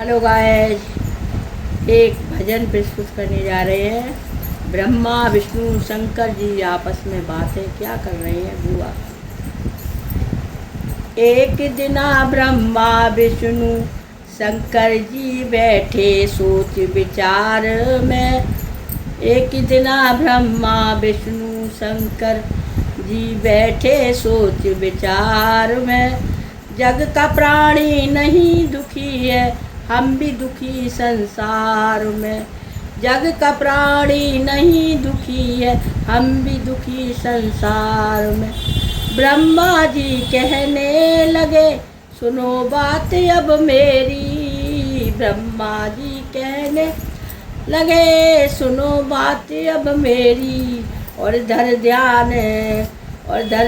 Hello guys, एक भजन प्रस्तुत करने जा रहे हैं। ब्रह्मा विष्णु शंकर जी आपस में बातें क्या कर रहे हैं बुआ। एक दिना ब्रह्मा विष्णु शंकर जी बैठे सोच विचार में। एक दिना ब्रह्मा विष्णु शंकर जी बैठे सोच विचार में। जग का प्राणी नहीं दुखी है, हम भी दुखी संसार में। जग का प्राणी नहीं दुखी है, हम भी दुखी संसार में। ब्रह्मा जी कहने लगे सुनो बात अब मेरी। ब्रह्मा जी कहने लगे सुनो बात अब मेरी। और धर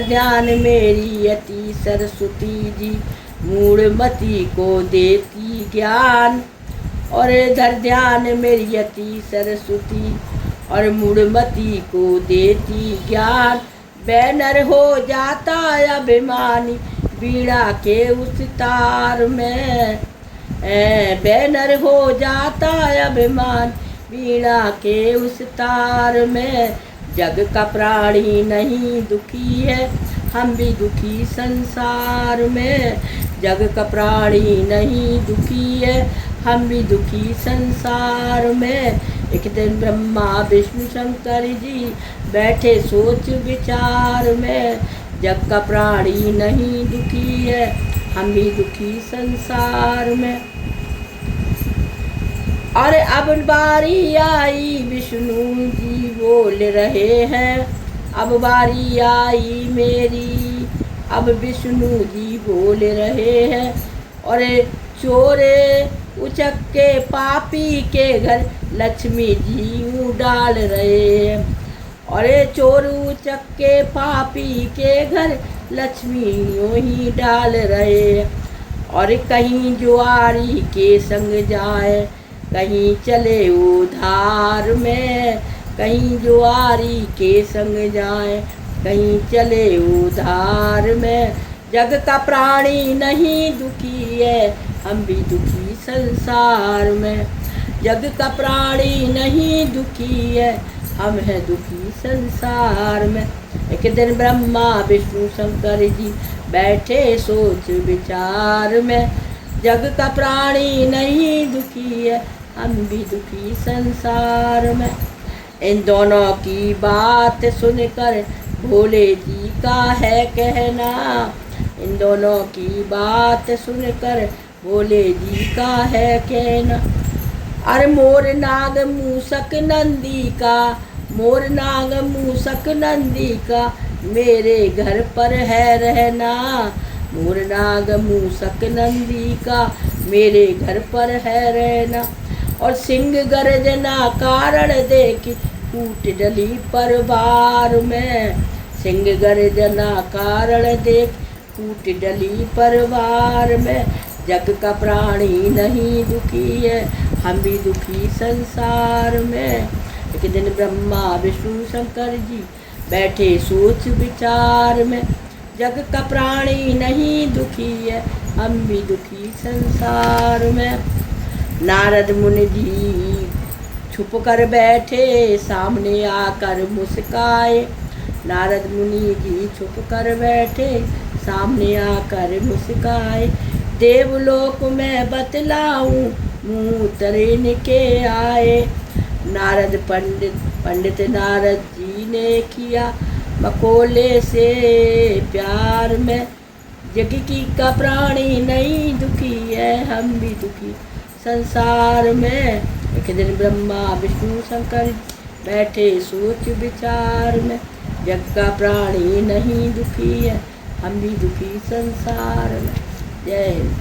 ध्यान मेरी यति सरस्वती जी मूढ़मती को देती ज्ञान। और धर ध्यान मेरी यति सरस्वती और मूढ़मती को देती ज्ञान। बैनर हो जाता अभिमानी बीड़ा के उस तार में। बैनर हो जाता अभिमान बीड़ा के उस तार में। जग का प्राणी नहीं दुखी है, हम भी दुखी संसार में। जग का प्राणी नहीं दुखी है, हम भी दुखी संसार में। एक दिन ब्रह्मा विष्णु शंकर जी बैठे सोच विचार में। जग का प्राणी नहीं दुखी है, हम भी दुखी संसार में। और अब बारी आई विष्णु जी बोल रहे हैं। अब बारी आई मेरी, अब विष्णु जी बोल रहे हैं। और चोरे उचक्के पापी के घर लक्ष्मी जी डाल रहे हैं। और चोर उचक्के पापी के घर लक्ष्मी यूं ही डाल रहे हैं। और कहीं जुआरी के संग जाए, कहीं चले उधार में। कहीं जुआरी के संग जाए, कहीं चले उधार में। जग का प्राणी नहीं दुखी है, हम भी दुखी संसार में। जग का प्राणी नहीं दुखी है, हम हैं दुखी संसार में। एक दिन ब्रह्मा विष्णु शंकर जी बैठे सोच विचार में। जग का प्राणी नहीं दुखी है, हम भी दुखी संसार में। इन दोनों की बात सुनकर भोले जी का है कहना। इन दोनों की बात सुनकर भोले जी का है कहना। अरे मोर नाग मूसक नंदी का, मोर नाग मूसक नंदी का मेरे घर पर है रहना। मोर नाग मूसक नंदी का मेरे घर पर है रहना। और सिंह गर्जना कारण देख फूट डली परवार में। सिंह गर्जना कारण देख फूट डली परवार में। जग का प्राणी नहीं दुखी है, हम भी दुखी संसार में। एक दिन ब्रह्मा विष्णु शंकर जी बैठे सोच विचार में। जग का प्राणी नहीं दुखी है, हम भी दुखी संसार में। नारद मुनि जी छुप कर बैठे सामने आकर मुस्काए। नारद मुनि जी छुप कर बैठे सामने आकर मुस्काए। देवलोक में बतलाऊं मुँह तरेन के आए। नारद पंडित नारद जी ने किया मकोले से प्यार में। जग की का प्राणी नहीं दुखी है, हम भी दुखी संसार में। एक दिन ब्रह्मा विष्णु शंकर बैठे सोच विचार में। जग का प्राणी नहीं दुखी है, हम भी दुखी संसार में। जय हिंद।